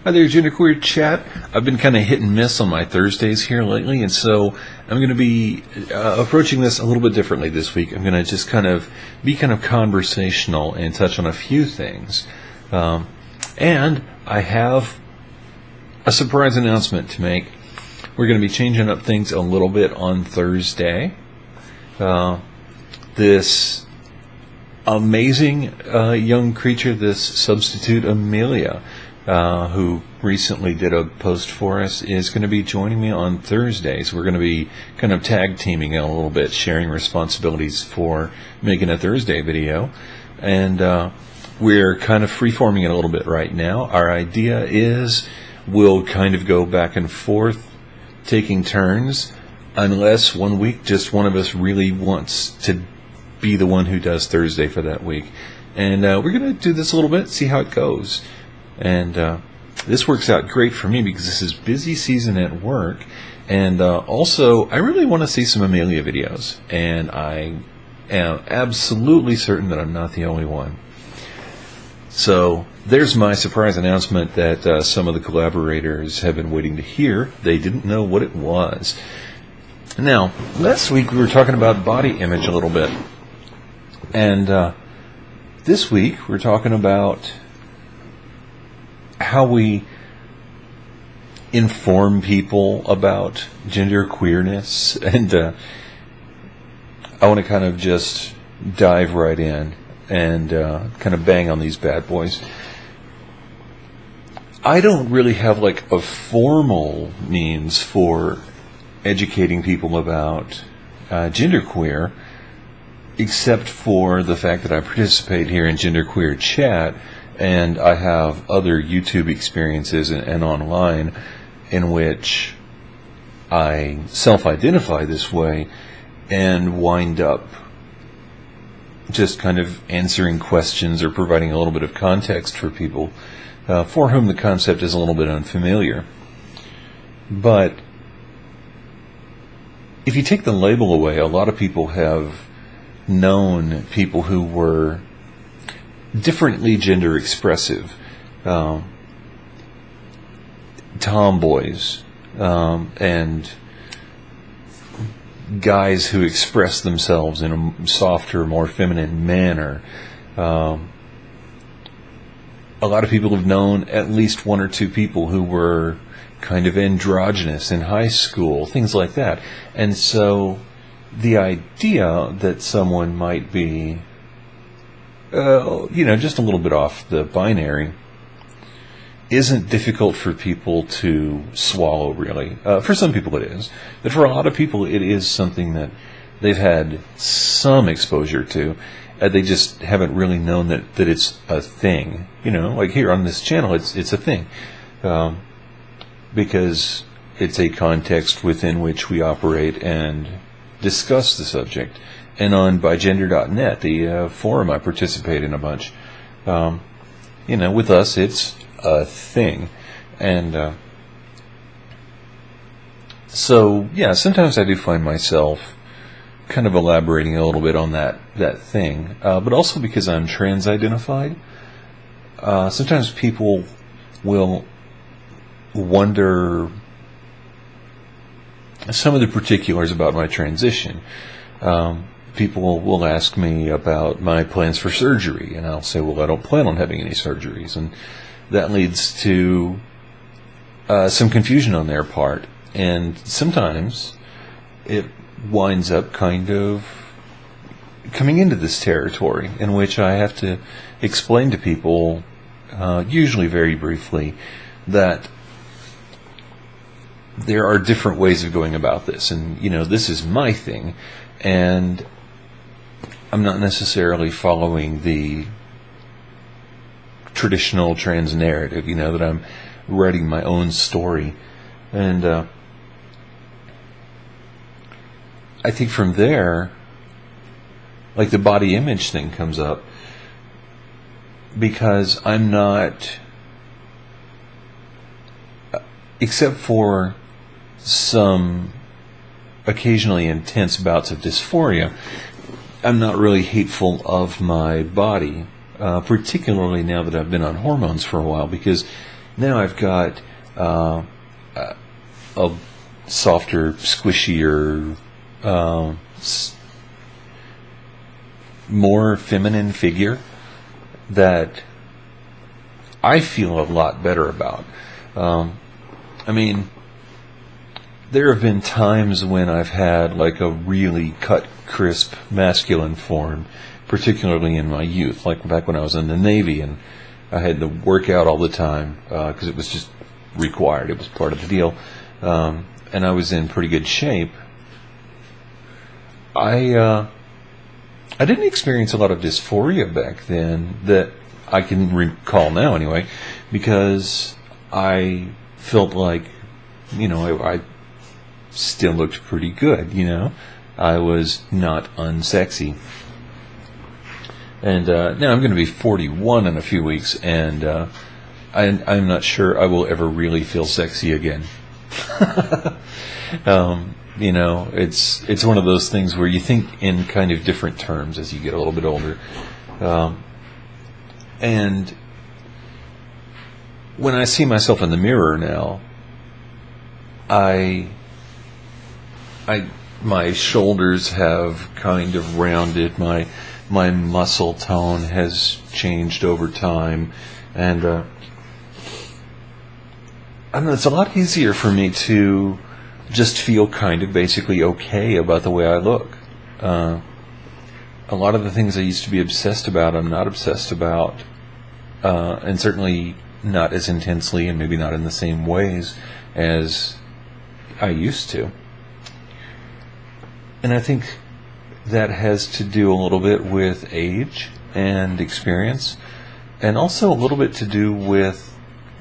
Hi there, GenderqueerChat. I've been kind of hit and miss on my Thursdays here lately, and so I'm going to be approaching this a little bit differently this week. I'm going to just be conversational and touch on a few things. And I have a surprise announcement to make. We're going to be changing up things a little bit on Thursday. This amazing young creature, this substitute Amelia, who recently did a post for us, is going to be joining me on Thursdays. We're going to be kind of tag teaming a little bit, sharing responsibilities for making a Thursday video. And we're kind of free-forming it a little bit right now. Our idea is we'll kind of go back and forth, taking turns, unless one week just one of us really wants to be the one who does Thursday for that week. And we're going to do this a little bit, see how it goes. And this works out great for me because this is busy season at work. And also, I really want to see some Amelia videos. And I am absolutely certain that I'm not the only one. So there's my surprise announcement that some of the collaborators have been waiting to hear. They didn't know what it was. Now, last week we were talking about body image a little bit. And this week we're talking about how we inform people about gender queerness. And I want to kind of just dive right in and kind of bang on these bad boys. I don't really have like a formal means for educating people about genderqueer, except for the fact that I participate here in GenderqueerChat, and I have other YouTube experiences and online in which I self-identify this way and wind up just kind of answering questions or providing a little bit of context for people for whom the concept is a little bit unfamiliar. But if you take the label away, a lot of people have known people who were differently gender expressive, tomboys, and guys who express themselves in a softer, more feminine manner. A lot of people have known at least one or two people who were kind of androgynous in high school, things like that. And so the idea that someone might be, just a little bit off the binary isn't difficult for people to swallow, really. For some people it is. But for a lot of people it is something that they've had some exposure to. They just haven't really known that it's a thing. Like here on this channel, it's a thing. Because it's a context within which we operate and discuss the subject. And on bygender.net, the forum I participate in a bunch, with us it's a thing. And so, yeah, sometimes I do find myself kind of elaborating a little bit on that thing, but also because I'm trans-identified. Sometimes people will wonder some of the particulars about my transition. People will ask me about my plans for surgery, and I'll say, well, I don't plan on having any surgeries, and that leads to some confusion on their part, and sometimes it winds up kind of coming into this territory in which I have to explain to people, usually very briefly, that there are different ways of going about this, and this is my thing, and I'm not necessarily following the traditional trans narrative, that I'm writing my own story. And I think from there, like the body image thing comes up, because I'm not, except for some occasionally intense bouts of dysphoria, I'm not really hateful of my body, particularly now that I've been on hormones for a while, because now I've got a softer, squishier, more feminine figure that I feel a lot better about. I mean, there have been times when I've had like a really cut, crisp, masculine form, particularly in my youth, like back when I was in the Navy and I had to work out all the time because it was just required. It was part of the deal. And I was in pretty good shape. I didn't experience a lot of dysphoria back then that I can recall now anyway, because I felt like, I still looked pretty good, I was not unsexy. And now I'm going to be 41 in a few weeks, and I'm not sure I will ever really feel sexy again. It's one of those things where you think in kind of different terms as you get a little bit older. And when I see myself in the mirror now, my shoulders have kind of rounded, my muscle tone has changed over time, and I don't know, it's a lot easier for me to just feel kind of basically okay about the way I look. A lot of the things I used to be obsessed about, I'm not obsessed about, and certainly not as intensely and maybe not in the same ways as I used to. And I think that has to do a little bit with age and experience, and also a little bit to do with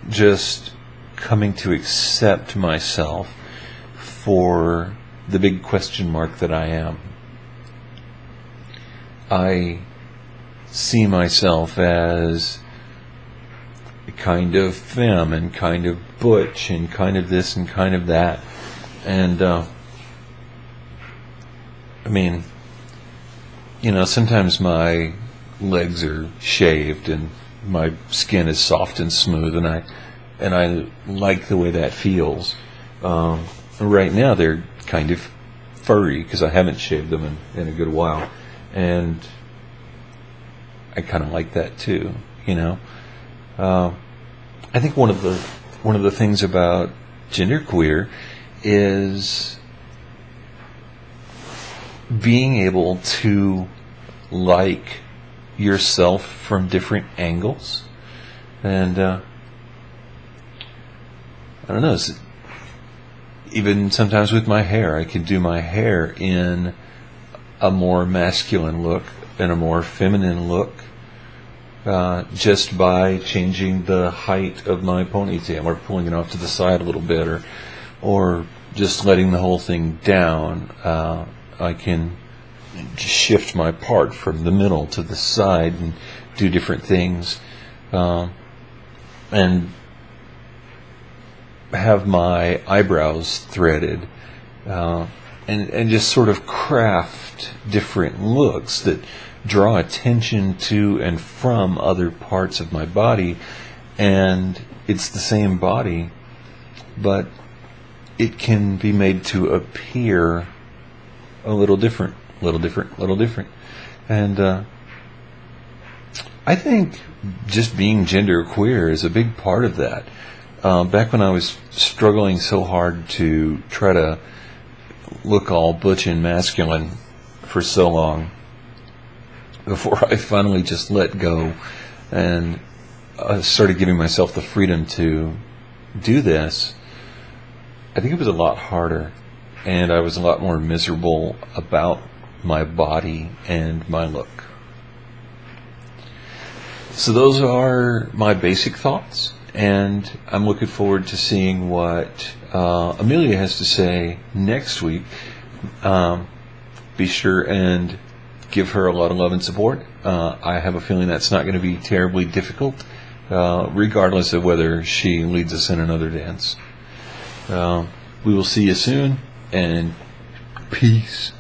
just coming to accept myself for the big question mark that I am. I see myself as kind of femme and kind of butch and kind of this and kind of that. And sometimes my legs are shaved and my skin is soft and smooth, and I like the way that feels. Right now they're kind of furry because I haven't shaved them in a good while, and I kind of like that too. I think one of the things about genderqueer is being able to like yourself from different angles, and I don't know, even sometimes with my hair, I can do my hair in a more masculine look and a more feminine look just by changing the height of my ponytail or pulling it off to the side a little bit, or just letting the whole thing down. I can shift my part from the middle to the side and do different things, and have my eyebrows threaded, and just sort of craft different looks that draw attention to and from other parts of my body. And it's the same body, but it can be made to appear a little different. And I think just being genderqueer is a big part of that. Back when I was struggling so hard to try to look all butch and masculine for so long, before I finally just let go and started giving myself the freedom to do this, I think it was a lot harder, and I was a lot more miserable about my body and my look. So those are my basic thoughts, and I'm looking forward to seeing what Amelia has to say next week. Be sure and give her a lot of love and support. I have a feeling that's not going to be terribly difficult, regardless of whether she leads us in another dance. We will see you soon, and peace.